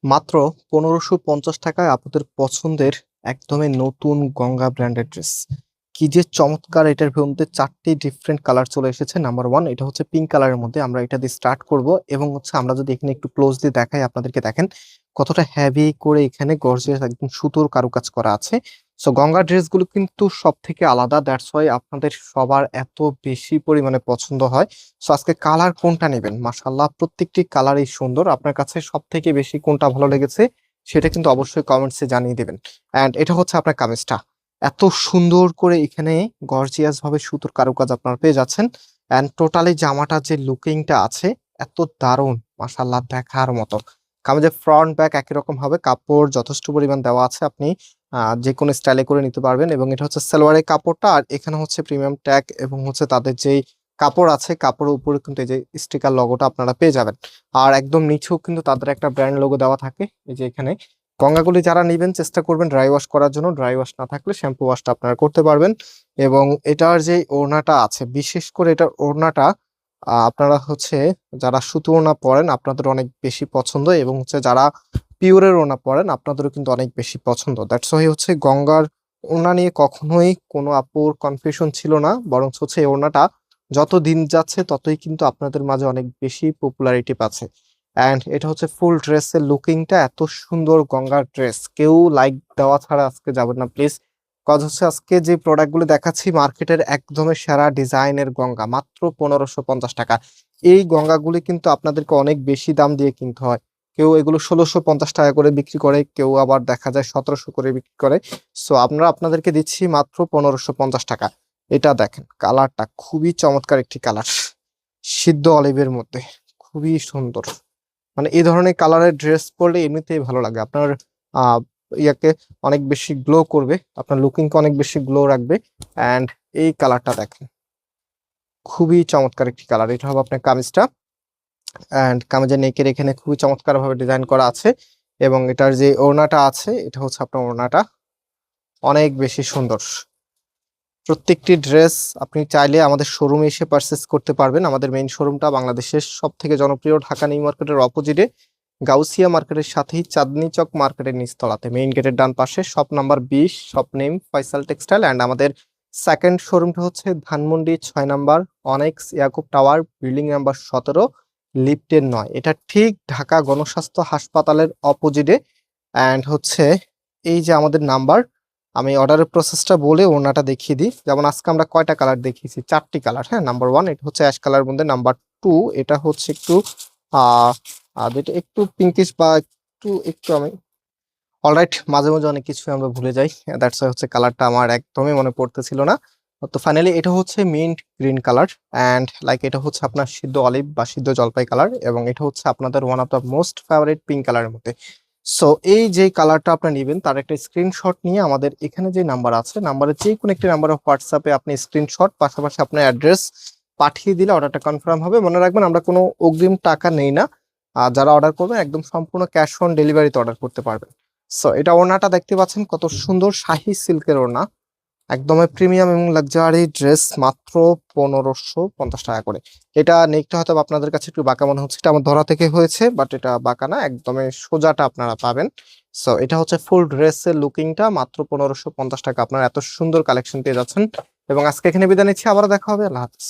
মাত্র ১৫৫০ টাকায় আপনাদের পছন্দের একদমই নতুন গঙ্গা ব্র্যান্ডের ড্রেস। কি যে চমৎকার! এটার মধ্যে ৪ টি ডিফারেন্ট কালার চলে এসেছে। নাম্বার 1 এটা হচ্ছে পিঙ্ক কালারের মধ্যে। আমরা এটা দিয়ে স্টার্ট করব এবং হচ্ছে আমরা যদি এখানে একটু ক্লোজলি দেখাই আপনাদেরকে, দেখেন কতটা হেভি করে এখানে গর্জিয়াস একদম সুতোর কারুকাজ করা আছে। সো গঙ্গা ড্রেসগুলো কিন্তু সবথেকে আলাদা। দ্যাটস ওয়াই আপনাদের সবার এত বেশি পরিমাণে পছন্দ হয়। সো আজকে কালার কোনটা নেবেন? মাশাআল্লাহ প্রত্যেকটি কালারই সুন্দর। আপনার কাছে সবথেকে বেশি কোনটা ভালো লেগেছে সেটা কিন্তু অবশ্যই কমেন্টসে জানিয়ে দিবেন। অ্যান্ড এটা হচ্ছে আপনার কামিজটা। এত সুন্দর করে এখানে গর্জিয়াস ভাবে সুতোর কারুকাজ আপনারা পেয়ে যাচ্ছেন। অ্যান্ড টোটালি জামাটার যে লুকিংটা আছে এত দারুণ, মাশাআল্লাহ দেখার মতো। কামিজের ফ্রন্ট ব্যাক একই রকম হবে, কাপড় যথেষ্ট পরিমাণ দেওয়া আছে, আপনি যেকোনো স্টাইলে করে নিতে পারবেন। এবং এটা হচ্ছে সালোয়ারের কাপড়টা, আর এখানে হচ্ছে প্রিমিয়াম ট্যাগ এবং হচ্ছে তাদের যেই কাপড় আছে, কাপড়ের উপরে কিন্তু এই যে স্টিকার লোগোটা আপনারা পেয়ে যাবেন। আর একদম নিচেও কিন্তু তাদের একটা ব্র্যান্ড লোগো দেওয়া থাকে। এই যে এখানে গঙ্গাগুলি যারা নিবেন চেষ্টা করবেন ড্রাই ওয়াশ করার জন্য। ড্রাই ওয়াশ না থাকলে শ্যাম্পু ওয়াশটা আপনারা করতে পারবেন। এবং এটার যে ওড়নাটা আছে, বিশেষ করে এটার ওড়নাটা আপনারা হচ্ছে যারা সুতো ওড়না পরেন আপনাদের অনেক বেশি পছন্দ, এবং হচ্ছে যারা পিওরের ওড়না পরেন আপনাদেরও কিন্তু অনেক বেশি পছন্দ। দ্যাটস ওয়াই হচ্ছে গঙ্গার ওড়না নিয়ে কখনোই কোনো আপুর কনফিউশন ছিল না, বরং হচ্ছে এই ওড়নাটা যত দিন যাচ্ছে ততই কিন্তু আপনাদের মাঝে অনেক বেশি পপুলারিটি পাচ্ছে। অ্যান্ড এটা হচ্ছে ফুল ড্রেসের লুকিংটা এত সুন্দর। গঙ্গার ড্রেস কেউ লাইক দেওয়া ছাড়া আজকে যাবেন না প্লিজ। কজ হচ্ছে আজকে যে প্রোডাক্টগুলো দেখাচ্ছি মার্কেটের একদমই সেরা ডিজাইনের গঙ্গা, মাত্র ১৫৫০ টাকা। এই গঙ্গাগুলি কিন্তু আপনাদেরকে অনেক বেশি দাম দিয়ে কিনতে হয়। কেউ এগুলো ১৬৫০ টাকা করে বিক্রি করে, কেউ আবার দেখা যায় ১৭০০ করে বিক্রি করে। সো আমরা আপনাদেরকে দিচ্ছি মাত্র ১৫৫০ টাকা। এটা দেখেন কালারটা খুবই চমৎকার একটি কালার, সিদ্ধ অলিভের মধ্যে, খুবই সুন্দর। মানে এই ধরনের কালারের ড্রেস পরলে এমনিতেই ভালো লাগে, আপনার আহ ইয়াকে অনেক বেশি গ্লো করবে, আপনার লুকিংকে অনেক বেশি গ্লো রাখবে। অ্যান্ড এই কালারটা দেখেন খুবই চমৎকার একটি কালার। এটা হবে আপনার কামিজটা। অ্যান্ড কামিজের নেকের এখানে খুবই চমৎকার ভাবে ডিজাইন করা আছে। এবং এটার যে ওড়নাটা আছে এটা হচ্ছে আপনার ওড়নাটা অনেক বেশি সুন্দর। প্রত্যেকটি ড্রেস আপনি চাইলে আমাদের শোরুমে এসে পারচেস করতে পারবেন। আমাদের মেইন শোরুমটা বাংলাদেশের সব থেকে জনপ্রিয় ঢাকা নিউ মার্কেটের অপোজিটে, গাউসিয়া মার্কেটের সাথেই চাঁদনি চক মার্কেটের নিচতলাতে, মেইন গেটের ডান পাশে, shop number 20, shop name Faisal textile. And আমাদের সেকেন্ড শোরুমটা হচ্ছে Dhanmondi 6 number annex Yakub tower, building number 17, লিফটের 9। এটা ঠিক ঢাকা গণস্বাস্থ্য হাসপাতালের অপোজিটে। অ্যান্ড হচ্ছে এই যে আমাদের নাম্বার, আমি অর্ডারের প্রসেসটা বলে ওড়নাটা দেখিয়ে দিই। যেমন আজকে আমরা কয়টা কালার দেখিয়েছি? 4টি কালার। হ্যাঁ, নাম্বার 1 এটা হচ্ছে অ্যাশ কালার মধ্যে, নাম্বার 2 এটা হচ্ছে একটু আহ যেটা একটু পিঙ্কিশ বা একটু একটু আমি অলরাইট, মাঝে মাঝে অনেক কিছু আমরা ভুলে যাই, দ্যাটস হচ্ছে কালারটা আমার একদমই মনে পড়তেছিল না। তো ফাইনালি এটা হচ্ছে mint green colour. And like এটা হচ্ছে আপনার সিদ্ধ অলিভ বা সিদ্ধ জলপাই কালার, এবং এটা হচ্ছে আপনাদের one of the most favourite pink কালারের মধ্যে। সো এই যে কালারটা আপনি নেবেন তার একটা স্ক্রিনশট নিয়ে আমাদের এখানে যে নাম্বার আছে, নাম্বারে যে কোনো একটি নাম্বার অফ হোয়াটসঅ্যাপে আপনি স্ক্রিনশট পাশাপাশি আপনার অ্যাড্রেস পাঠিয়ে দিলে অর্ডারটা কনফার্ম হবে। মনে রাখবেন আমরা কোনো অগ্রিম টাকা নেই না। আর যারা অর্ডার করবেন একদম সম্পূর্ণ ক্যাশ অন ডেলিভারিতে অর্ডার করতে পারবেন। সো এটা ওড়নাটা দেখতে পাচ্ছেন কত সুন্দর, শাহী সিল্কের ওড়না, একদমই প্রিমিয়াম এবং লাক্সারি ড্রেস, মাত্র ১৫৫০ টাকা করে। এটা নেকটা হয়তো আপনাদের কাছে একটু বাঁকা মনে হচ্ছে, এটা আমার ধরা থেকে হয়েছে, বাট এটা বাঁকা না, একদমই সোজাটা আপনারা পাবেন। সো এটা হচ্ছে ফুল ড্রেসের লুকিংটা, মাত্র ১৫৫০ টাকা আপনারা এত সুন্দর কালেকশন পেয়ে যাচ্ছেন। এবং আজকে এখানে বিদায় নিচ্ছি, আবারও দেখা হবে, আল্লাহ হাফিজ।